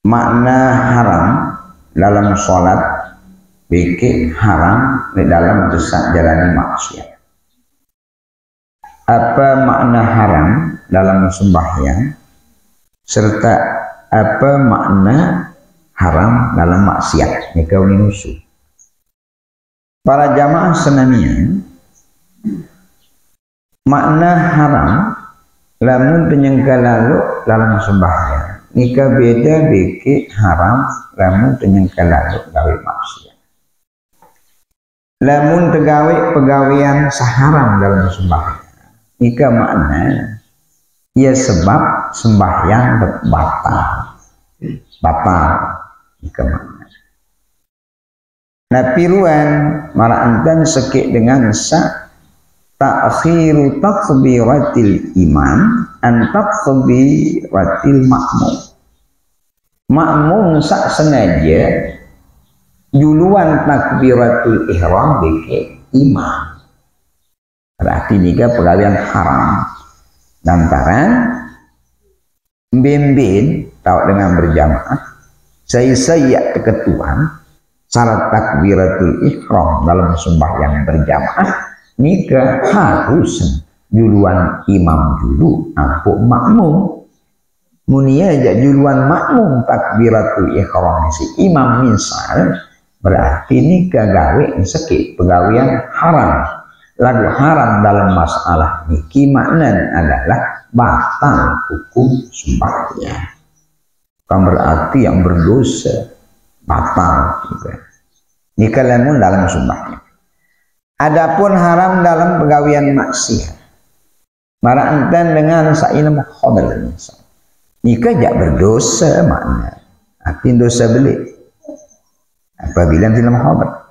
makna haram dalam sholat bikin haram di dalam dosa jalani maksiat. Apa makna haram dalam sembahyang serta apa makna haram dalam maksiat nikah nusu. Para jamaah senamian, makna haram lamun penyangka lalu dalam sembahyang nikah beda bikin haram lamun penyangka lalu gawe maksiat. Lamun tegawe pegawaian saharam dalam sembahyang nikah makna ia sebab sembahyang batal nikah makna. Nah piruan mara'antan sekik dengan sa ta'khiru takbiratil imam an takbiratil makmum. Makmum sak sengaja duluan takbiratul ihram beke imam. Berarti nikah pegawaian haram. Lantaran bimbing tahu dengan berjamaah saya keketuan syarat takbiratul ihram dalam sembahyang berjamaah nikah harus duluan imam dulu ampuk makmum. Munia aja duluan makmum takbiratul ihram si imam misal berarti nikah gawe sekit pegawaian haram. Lagu haram dalam masalah niki makna adalah batal hukum sembahyang. Bukan berarti yang berdosa batal juga. Nikah lamun dalam sembahyang. Adapun haram dalam pegawaian maksiat. Mara'antan dengan sa'ilm khamr. Nikah jak berdosa makna. Arti dosa beli. Apabila film khamr.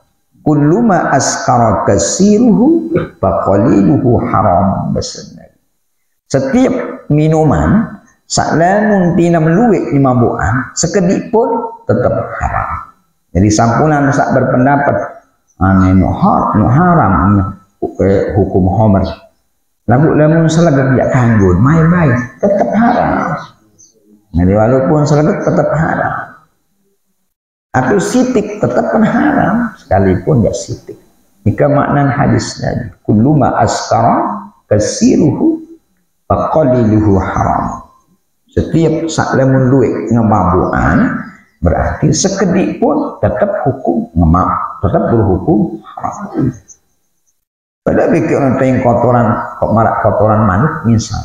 Kullu ma askara kasiruhu wa qaliluhu haram basna. Setiap minuman saklamun tina meluik ni mabuan sekedik pun tetap haram. Jadi sampunan sak berpendapat anu haram hukum khamr. Lamun selagat jak kanggun mai tetap haram. Jadi walaupun selagat tetap haram. Atau sitik tetap pun haram sekalipun ya sitik. Jika makna hadis tadi kullu ma askara kasiruhu wa qaliluhu haram. Setiap saklamun luik ngemabuan berarti sekedik pun tetap hukum tetap berhukum haram. Pada bikin orang kotoran kok marak kotoran manuk misal.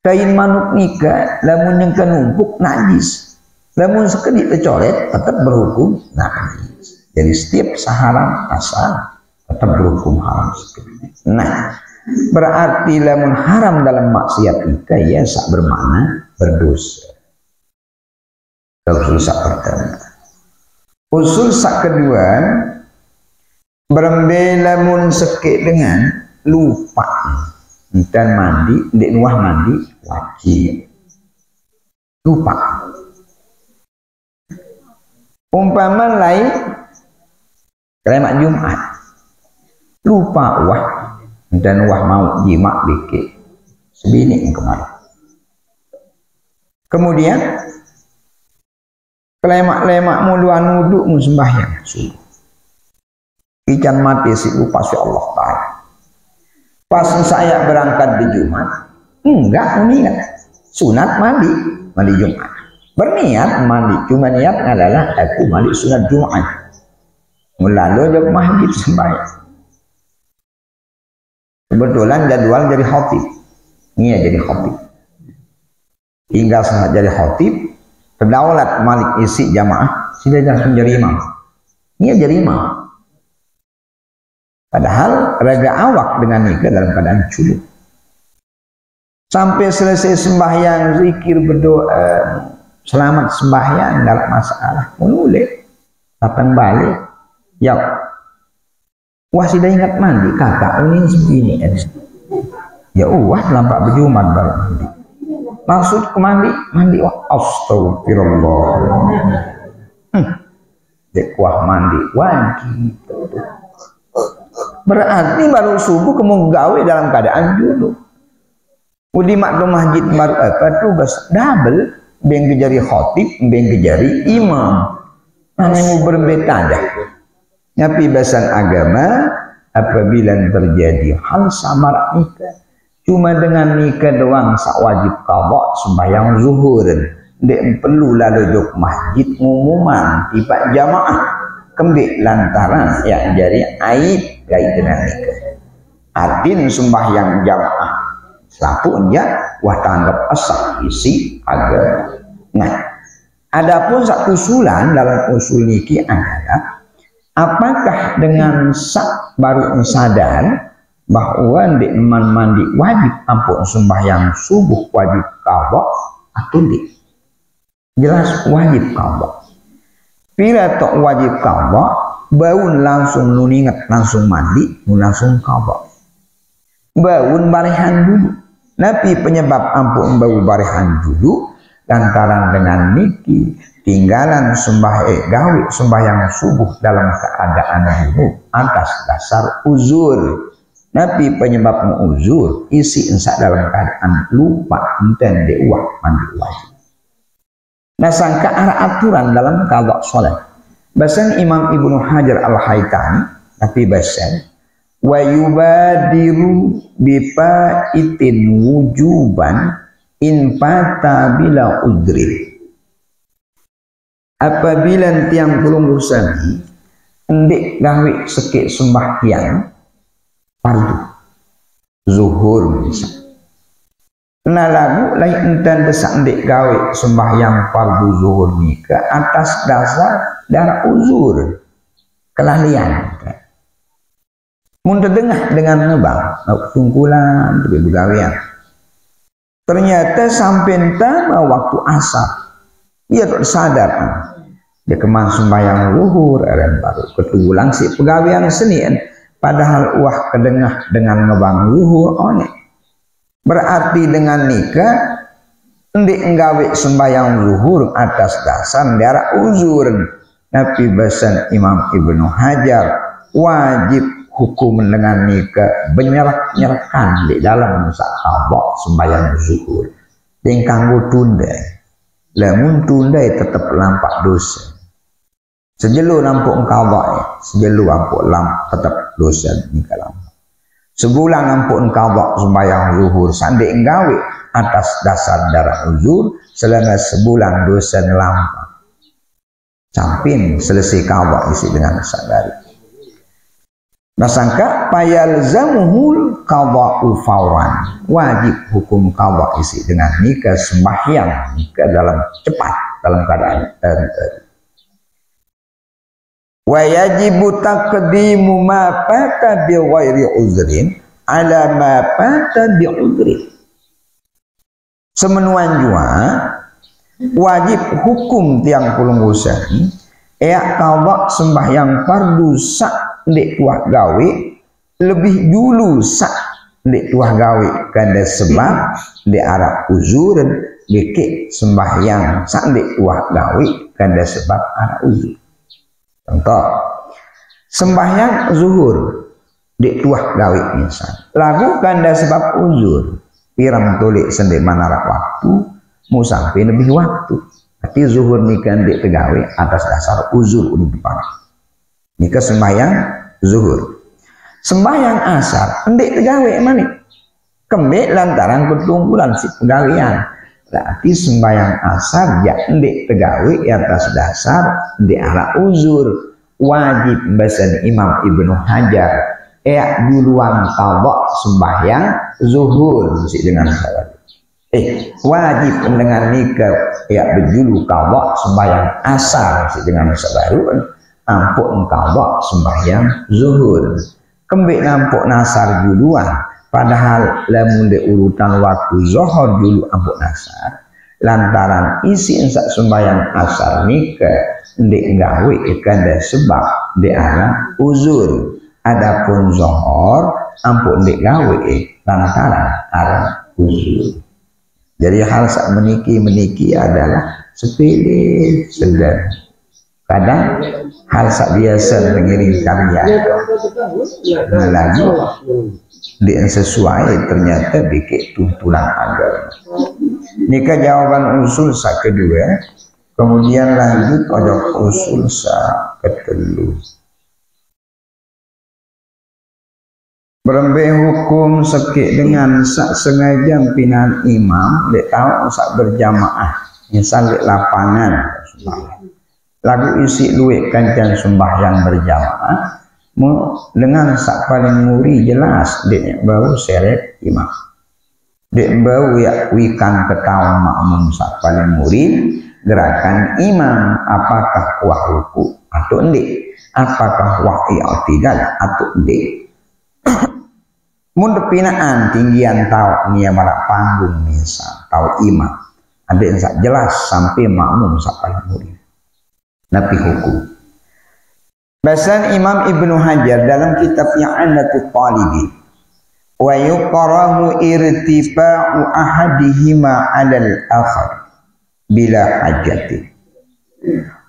Kain manuk nikah lamun yang kenumpuk najis. Lamun sekedik tercoret tetap berhukum najis. Jadi setiap saharam asal tetap berhukum haram sekedik. Nah, berarti lamun haram dalam maksiat nikah ya sak bermakna berdosa. Usul sak pertama. Usul sak kedua berembelamun sekik dengan lupa dan mandi, ndek nuah mandi wajib. Lupa. Umpama lain kalimat Jumat. Lupa wah dan wah mau jima bikin sebini kemarin. Kemudian kelemak-lemak muluan wuduk sembahyang subuh. Ikan mati si lupa si Allah Ta'ala. Pas saya berangkat di Jumat, enggak niat sunat mandi Jumat. Berniat mandi, cuma niat adalah aku mandi sunat Jumat. Lalu jauh masjid sembahyang. Kebetulan jadwal jadi khatib. Iya jadi khatib. Hingga saat jadi khatib, terdaulat malik isi jamaah, sudah langsung jadi imam. Iya jadi imam. Padahal raga awak dengan nikah dalam keadaan culuk. Sampai selesai sembahyang, zikir, berdoa, selamat sembahyang dalam masalah, menulis, datang balik, ya, wah sudah ingat mandi, kakak ini segini, ya wah lampak berjumat baru mandi. Maksud ke mandi, wah astagfirullah. Dek wah mandi, wajib. Berarti baru subuh kamu gawe dalam keadaan junub. Udi maklum masjid baru apa tugas double beng kejari khotib, beng kejari imam. Anu berbeda dah. Tapi bahasan agama apabila terjadi hal samar nikah, cuma dengan nikah doang sak wajib qada sembahyang zuhur. Dek perlu lalu jok masjid ngumuman tiba jamaah kembik lantaran yang jadi aib kait dengan nikah. Adin sembahyang jamaah sapunya wah tanggap asal isi agama. Nah, adapun sak usulan dalam usul niki adalah apakah dengan sak baru sadar bahwa di man mandi wajib ampun sembahyang subuh wajib qada atau di jelas wajib qada. Bila tok wajib qada, baun langsung nun ingat langsung mandi, langsung qada. Baun barihan dulu. Nabi penyebab ampun bau barihan dulu lantaran dengan niki tinggalan gawe sembahyang subuh dalam keadaan junub atas dasar uzur. Nabi penyebab uzur isi insa dalam keadaan lupa enten dewah mandi wajib. Nah, sangka arah aturan dalam qada salat. Bahasan Imam Ibnu Hajar Al-Haytami, tapi bahasan wa yubadiru bifaitin wujuban in fata bila udri. Apabila tiang pulung usani ndik gawe sekik sembahyang fardu zuhur misal. Nah lagu lain enten desak ndik gawe sembahyang fardu zuhur ni ke atas dasar darah uzur kelalian. Mun terdengar dengan nebang tungkulan begawean. Ternyata sampai entah waktu asar ia tak sadar dia keman sembahyang zuhur dan baru ketulang si pegawean Senin padahal wah kedengah dengan ngebang zuhur onek. Berarti dengan nikah ndik nggawe sembahyang zuhur atas dasar darah uzur. Nabi bahasan Imam Ibnu Hajar wajib hukum dengan nikah menyerak-nyerkan di dalam masa qada sembahyang zuhur. Ding kanggo tunda. Lamun tunda tetap lampak dosa. Sejelu lampuk qada, sejelu lampuk tetap dosa nikah lampak. Sebulan ampun qada sembahyang zuhur sandi nggawe atas dasar darah uzur selama sebulan dosa lampak. Samping selesai qada isi dengan sadari. Nasangka payalzamuhul qada'u fawran. Wajib hukum qada isi dengan nikah sembahyang nikah dalam cepat dalam keadaan wa yajibu taqdimu ma fata bi ghairi uzrin ala ma fata bi uzrin. Semenuan jua wajib hukum tiang pulung usani qada sembahyang fardu sak ndek tuah gawe lebih dulu sak ndek tuah gawe kada sebab ndek arah uzur dikik sembahyang sak ndek tuah gawe kada sebab arah uzur. Contoh sembahyang zuhur ndek tuah gawe misal lagu kada sebab uzur pirang tolik sendek manara waktu mau sampai lebih waktu. Tapi zuhur nikah ndek tegawe atas dasar uzur udah depan. Nikah sembahyang zuhur. Sembahyang asar ndek tegawe manik. Kembek lantaran ketunggulan si pegawean. Berarti sembahyang asar ya ndek tegawe atas dasar ndek arah uzur. Wajib bahasan Imam Ibnu Hajar duluan qada sembahyang zuhur si dengan salat. Wajib dengan nikah berjulu qada sembahyang asar si dengan sabaru ampun qada sembahyang zuhur. Kembik nampuk nasar duluan padahal lamun de urutan waktu zuhur dulu ampun nasar lantaran isi ensak sembahyang asar nikah ndek gawe kada sebab de arah uzur. Adapun zuhur ampun ndek gawe lantaran arah uzur. Jadi hal sak meniki adalah sepele sederhana. Kadang hal sak biasa mengiring karya lagi dia sesuai ternyata bikin tuntunan agama. Nika jawaban usul sa kedua. Kemudian lanjut pada usul sa ketelu. Berembe hukum sekik dengan sak sengaja pinan imam dek tahu sak berjamaah misal dek lapangan lagu isi luik kancan sembahyang berjamaah dengan sak paling muri jelas dek bau seret imam dek bau ya wikan ketahuan makmum sak paling muri gerakan imam apakah wah ruku atau endik apakah wah i'tidal atau endik. Mun pinaan tinggian tau nia marak panggung misal tau imam ada yang jelas sampai makmum sampai murid napi hukum. Bahasan Imam Ibnu Hajar dalam kitabnya I'anatul Talibin wa yuqrahu irtifa'u ahadihima 'alal akhar bila hajati.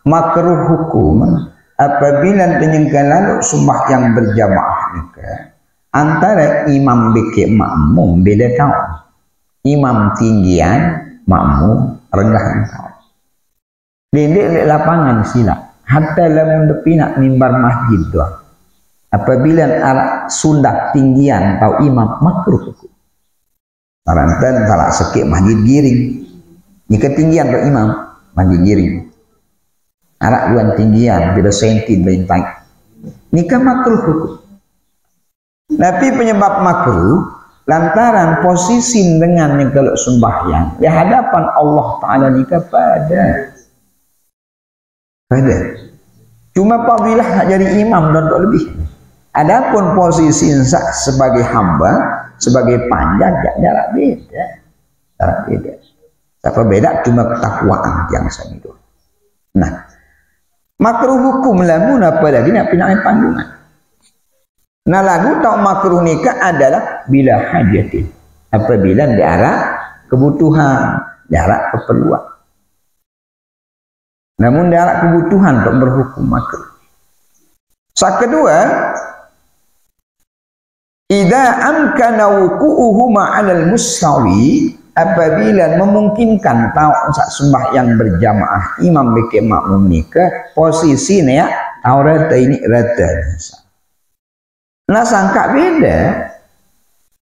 Makruh hukum apabila penyenggan lalu sumbah yang berjamaah nikah antara imam beke makmum beda tahun. Imam tinggian, makmum rendahan tahun. Dedek lapangan sila. Hatta lamun depinak mimbar masjid doang. Apabila arak sundak tinggian atau imam makruh. Tarantan talak sekik masjid giring. Jika tinggian atau imam masjid giring. Arak luan tinggian beda senti belintai. Nikah makruh hukum. Tapi penyebab makruh lantaran posisi dengan yang kalau sembahyang di hadapan Allah Ta'ala nikah pada cuma fadilah nak jadi imam dan tak lebih. Adapun posisi sebagai hamba sebagai panjang jarak beda. Jarak beda. Apa beda cuma ketakwaan yang sama itu. Nah, makruh hukum lamun apa lagi nak pindah panggungan. Nah lagu tak makruh nikah adalah bila hajatin apabila diarah kebutuhan diarah keperluan. Namun diarah kebutuhan tak berhukum makruh. Sak kedua, idza amkana wuqu'uhuma 'alal mustawi apabila memungkinkan tahu sak sembahyang berjamaah imam beke makmum nikah posisinya ya rata ini rata. Nah sangka beda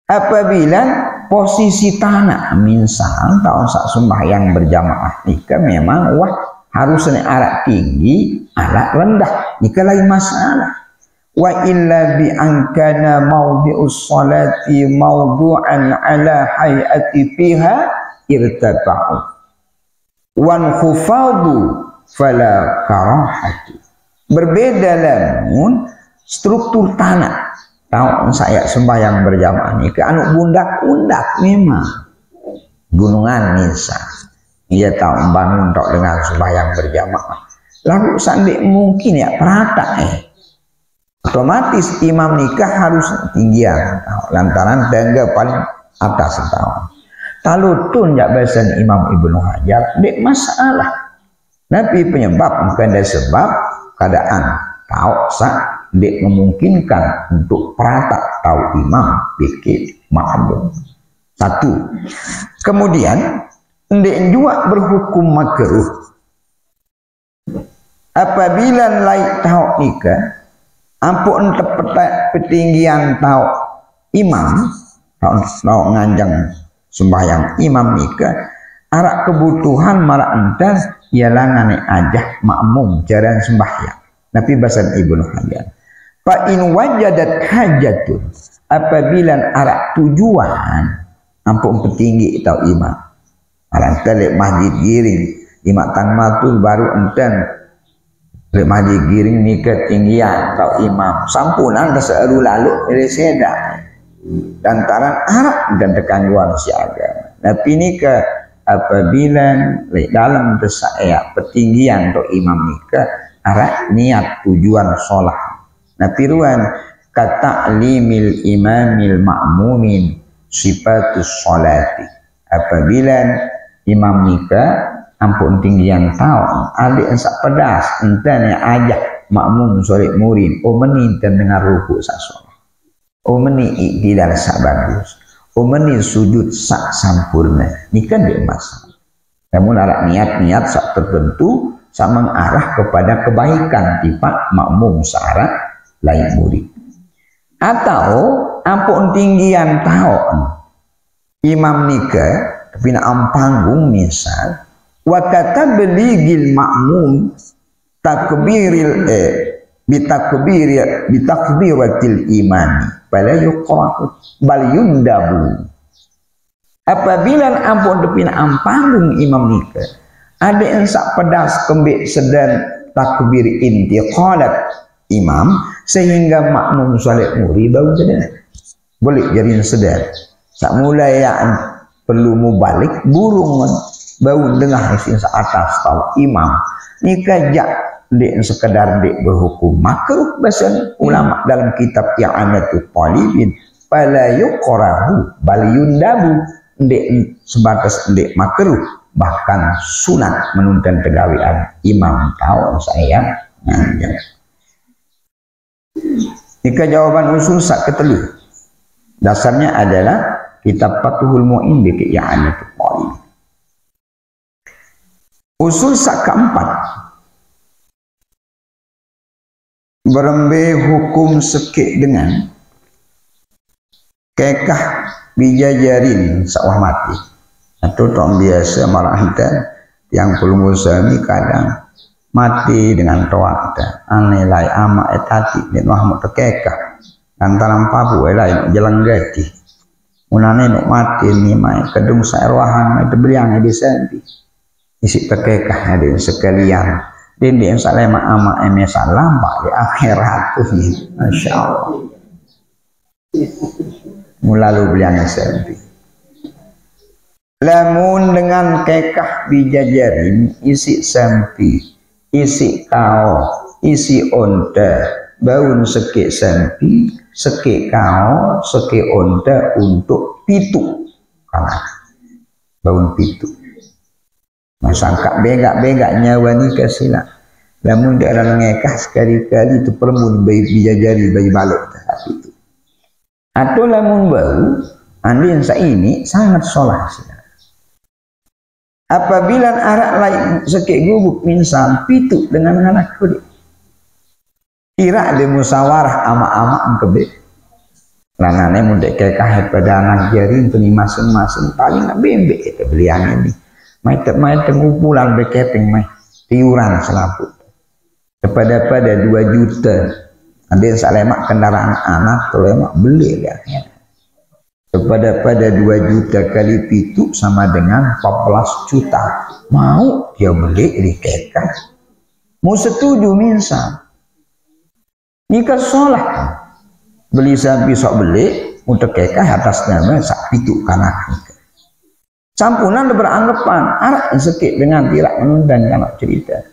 apabila posisi tanah misal tahun sak sembahyang berjamaah nikah memang wah harusnya arak tinggi arak rendah nikah lain masalah wa illa bi ankana mawdi'us salati mawdu'an ala hayati fiha irtafa'u wan khufadu fala karahati. Berbeda lamun struktur tanah tahu saya sembahyang berjamaah ini ke anu bundak-bundak memang gunungan misal ia tahu bangun tak dengan sembahyang berjamaah lalu sandik mungkin ya perata otomatis imam nikah harus tinggian lantaran tangga paling atas tahu talutun jak bahasan Imam Ibnu Hajar dek masalah tapi penyebab bukan ada sebab keadaan tahu sak dek memungkinkan untuk perata tahu imam bikin makmum. Satu. Kemudian dek juga berhukum makruh apabila laik tahu nikah ampun tepetak petinggian tahu imam tahu nganjang sembahyang imam nikah arak kebutuhan marak entas ialah ngane ajah makmum jalan sembahyang. Nabi bahasan Ibnu Hajar fa in wajadat hajatun apabila arak tujuan ampun petinggi atau imam arak telek masjid giring imam tang matul baru enten lek masjid giring ni ketinggian atau imam sampunan keseru lalu reseda lantaran arak dan tekan luar siaga tapi ni ke apabila dalam desaya petinggian atau imam nikah arak niat tujuan sholat. Nah piruan kata'limil imamil ma'mumin sifatus sholati apabila imam nikah ampun tinggian tahun adik sak pedas entah ajak makmum solat murid o meni dengar ruku sak sholat o meni tidak sak bagus umeni sujud sak sampurna nikah dia masalah. Namun arah niat-niat sak tertentu sak mengarah kepada kebaikan tipe makmum searah lain murid. Atau ampun tinggian tahun imam nikah tapi nak panggung misal wa kata beligil makmum takbiril bitakbiratil imani bala yuqra'u bal yundabu. Apabila ampun depin panggung imam nikah ada yang sak pedas kembik sedang takbir intiqalat imam sehingga makmum solat murid bau sedar boleh jadi sedar sak mulai yang perlu mubalik burung bau dengar isin sak atas tahu imam nikah jak dek sekedar dek berhukum makruh bahasa ulama dalam kitab yang ada tu talibin fala yuqrahu bal yundabu dek sebatas dek makruh bahkan sunat menuntun pegawean imam tahu saya ya. Jika jawaban usul sak ketelu dasarnya adalah kitab Fathul Mu'in bi I'anatul Talib. Usul sak keempat berembe hukum sekik dengan kekah bijajarin sawah mati atau tong biasa marah hitam yang perlu ini kadang mati dengan toa kita anilai ama etati dan Muhammad terkekah antara pabu lain jalan gati unane nuk mati ni mai kedung saerwahan mai tebliang di sempi isi terkekah ada sekalian dan dia salema ama emesa lampak di akhirat tu ni masyaallah mulalu beliang sempi lamun dengan kekah bijajarin isi sempi isi kau isi onta baun sekik sempi sekik kau sekik onta untuk pitu kalah baun pitu masangka begak-begak nyawa ni kasilah lamun dia orang ngekah sekali-kali tu permun bayi bijajari bayi balok itu atau lamun bau andin ini sangat solah sila. Apabila arak lain sekik gubuk misal pitu dengan anak kulit kira ada musawarah ama-ama angkebe lanane mundek kekah pada anak jari ini masing-masing paling nak bembek itu belian ini mai kumpulan bekeping mai tiuran selaput kepada 2 juta ada yang salemak kendaraan anak terlemak beli lihatnya kepada 2 juta kali pitu sama dengan 14 juta mau dia beli di kekah mau setuju misal nikah sholat beli sampai sok beli untuk kekah atas nama sak pitu kanak nikah sampunan beranggapan arak sekit dengan tidak menundang anak cerita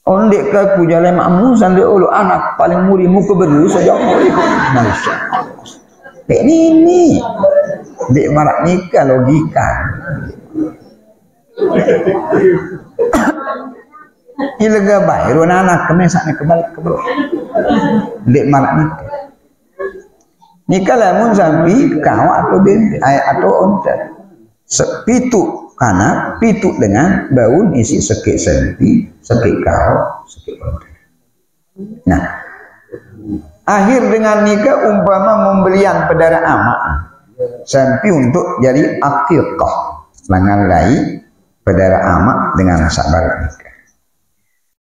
ondek ke kujale makmu sampai ulu anak paling muri muka beru saja murid Malaysia ini dek marak nikah logika ilega baik ruang anak kemesaknya kebalik dek marak nikah lamun sampai kau atau bende atau onta sepitu karena pitu dengan baun isi sekik sempi sekik kau sekik onta nah akhir dengan nikah umpama pembelian pedara amak sampai untuk jadi akikah langan lain pedara amak dengan sabar nikah.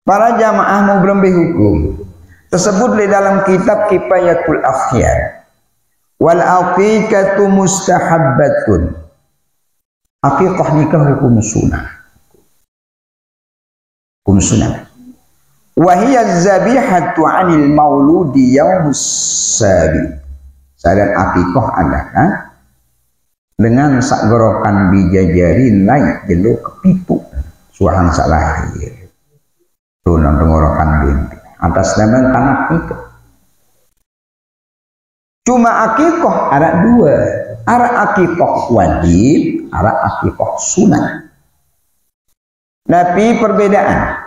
Para jamaah mau berembih hukum tersebut di dalam kitab Kifayatul Akhyar wal aqiqatu mustahabbatun akikah nikah hukum sunnah wahiyaz zabihatu 'anil mauludi yaumus sabi sadar akikah adalah dengan sak gorokan bijajari lain jelo kepitu suahan sak lahir tunan tenggorokan binti atas nama kanak itu cuma akikah ada 2 ada akikah wajib ada akikah sunnah tapi perbedaan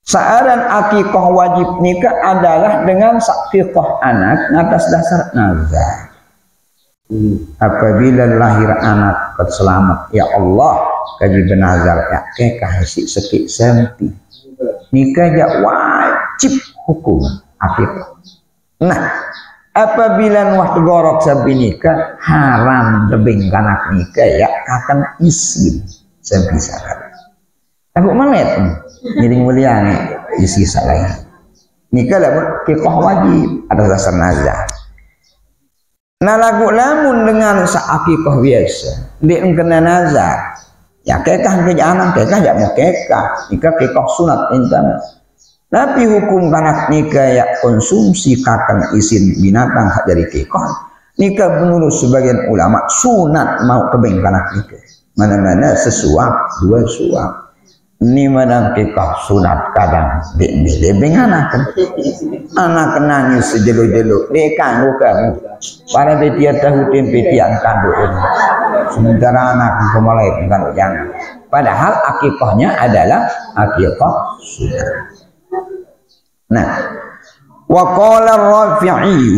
saaran akikah wajib nikah adalah dengan akikah anak atas dasar nazar. Apabila lahir anak selamat ya Allah kaji benazar ya kekah isi sekik senti nikah ya wajib hukum akikah. Nah apabila wah tegorok sampai nikah haram tebing kanak nikah ya akan izin sampai sakat aku malet jadi mulia nih isi salah nikah lah kekah wajib ada dasar nazar. Nah lagu lamun dengan seakikah biasa dia kena nazar ya kekah kejanan kekah ya mau kekah nikah kekah sunat intan tapi hukum kanak nikah ya konsumsi kakan isin binatang hak dari kekah nikah menurut sebagian ulama sunat mau kebeng kanak nikah mana-mana sesuap dua suap ini mana kekah sunat kadang dibeng anak nangis sejelo-jelo dia kanggo kamu para dia tahu tempe tiang kandung ini sementara anak kemalai kandung jangan padahal akikahnya adalah akikah sunat. Nah wa qala Rafi'i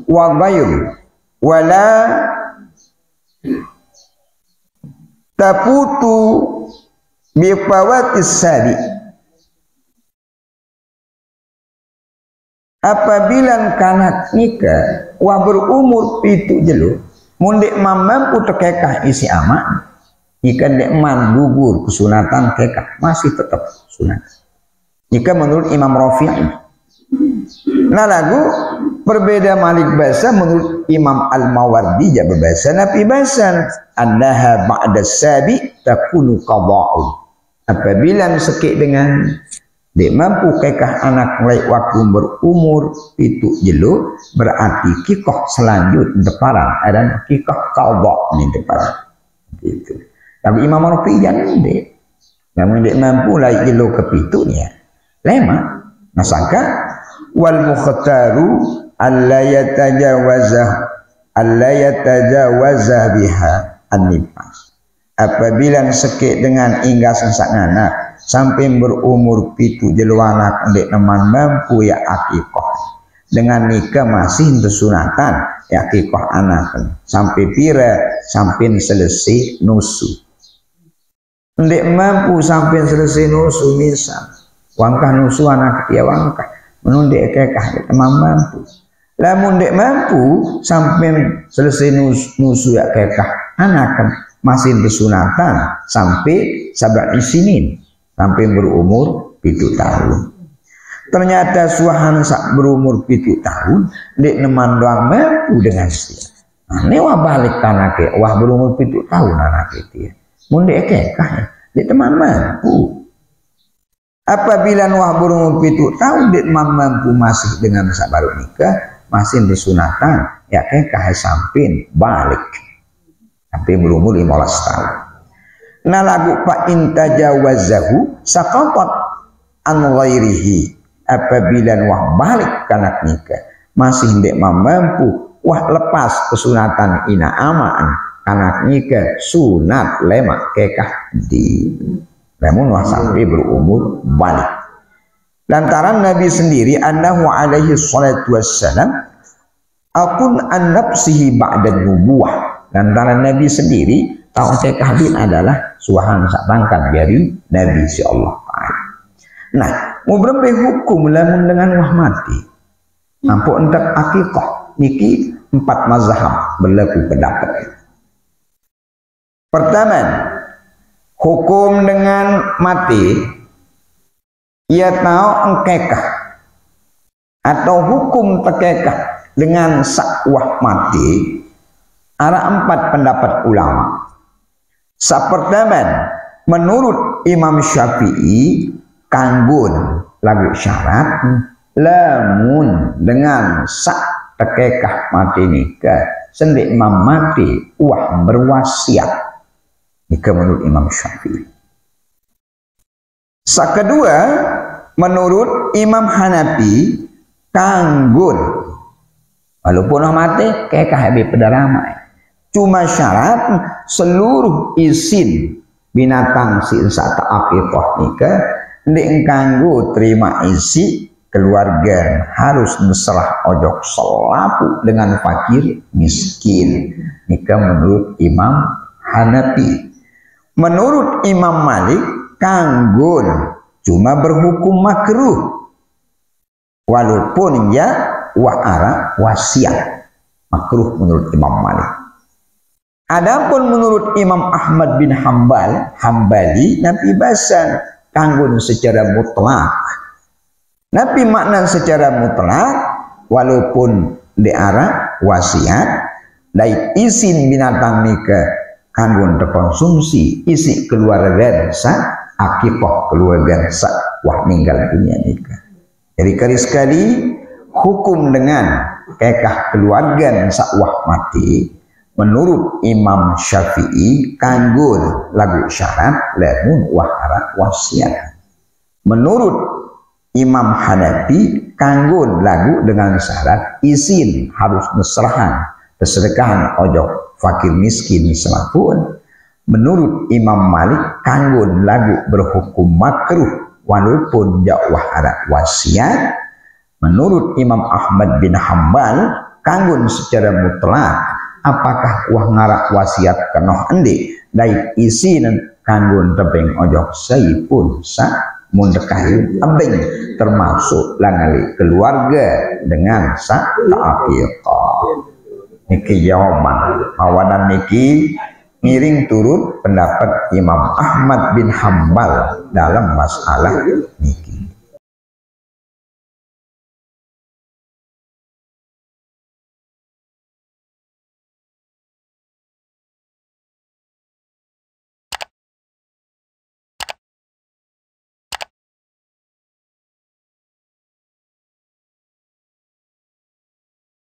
wa ghairu wala taputu bifawatis sadi apabila kanak nikah wah berumur pitu jelu mundek mampu tekekah isi aman jika dek man gugur kesunatan kekah masih tetap sunat jika menurut Imam Rafi'i. Nah lagu berbeda malik bahasa menurut Imam Al-Mawardi ja berbahasa nabi bahasa annaha ba'da sabi takunu qada'u apabila sekik dengan dia mampu kekah anak mulai waktu berumur pitu jelu berarti kikoh selanjut deparan dan kikoh qadha ni deparan gitu. Tapi Imam Rafi'i jangan dek namun dia mampu lai jelu ke pitu ni lema nasangka wal mukhtaru alla yatajawaza biha an-nifas apabila sekik dengan inggas sang anak sampai berumur pitu jelu anak ndek neman mampu ya akikah dengan nikah masih sunatan ya akikah anak sampai pira sampai selesai nusu ndek mampu sampai selesai nusu misal wangkah nusu anak dia wangkah menundek kekah teman mampu lamun dek mampu sampai selesai nusu ya kekah anak masih bersunatan sampai sabar isinin sampai berumur 7 tahun ternyata suahan sak berumur 7 tahun dek neman doang mampu dengan setia ini wah balik anaknya wah berumur 7 tahun anak itu mun dek kekah dek teman mampu apabila wah berumur 7 tahun dia mampu masih dengan sabar nikah masih bersunatan ya kekah sampin balik sampai berumur 15 tahun. Nah lagu fa intajawazahu saqatat an ghairihi apabila wah balik kanak nikah masih ndek mampu wah lepas kesunatan ina amaan kanak nikah sunat lemak kekah di namun wah sampai berumur balik lantaran Nabi sendiri annahu alaihi salatu wassalam akun an nafsihi ba'da nubuwah lantaran Nabi sendiri tahu kekah din adalah suahan satangkan dari Nabi si Allah. Nah mau berapa hukum lamun dengan wah mati nampu entak akikah niki 4 mazhab berlaku pendapat. Pertama hukum dengan mati ia tahu engkekah atau hukum tekekah dengan sakwah mati ada 4 pendapat ulama. Pertama menurut Imam Syafi'i kanggun lagu syarat lamun dengan sak tekekah mati nikah sendik mati wah berwasiat nikah menurut Imam Syafi'i. Kedua menurut Imam Hanafi kanggun walaupun mati kekah habis pedaramai cuma syarat seluruh isin binatang si insata akikah nikah ndek kanggo terima isi keluarga harus mesrah ojok selapu dengan fakir miskin. Nika menurut Imam Hanafi. Menurut Imam Malik kanggun cuma berhukum makruh walaupun ya wa'ara wasiat makruh menurut Imam Malik. Adapun menurut Imam Ahmad bin Hambali nabi basan kanggun secara mutlak. Nabi makna secara mutlak walaupun diarah wasiat dari izin binatang nikah kanggun terkonsumsi isi keluarga sa akifah keluarga sa wah meninggal dunia nikah. Jadi kali sekali hukum dengan kekah keluarga sa wah mati menurut Imam Syafi'i kanggun lagu syarat lamun wahara wasiat. Menurut Imam Hanafi kanggun lagu dengan syarat izin harus mesrahan kesedekahan ojok fakir miskin misalapun. Menurut Imam Malik kanggun lagu berhukum makruh walaupun jakwah ada wasiat. Menurut Imam Ahmad bin Hambal kanggun secara mutlak apakah wah ngarak wasiat kenoh endi dari izin kanggun tebing ojok saipun sa mundekahi abeng termasuk langali keluarga dengan sa ta'aqiqah. Niki jawaban awanan niki ngiring turut pendapat Imam Ahmad bin Hambal dalam masalah niki.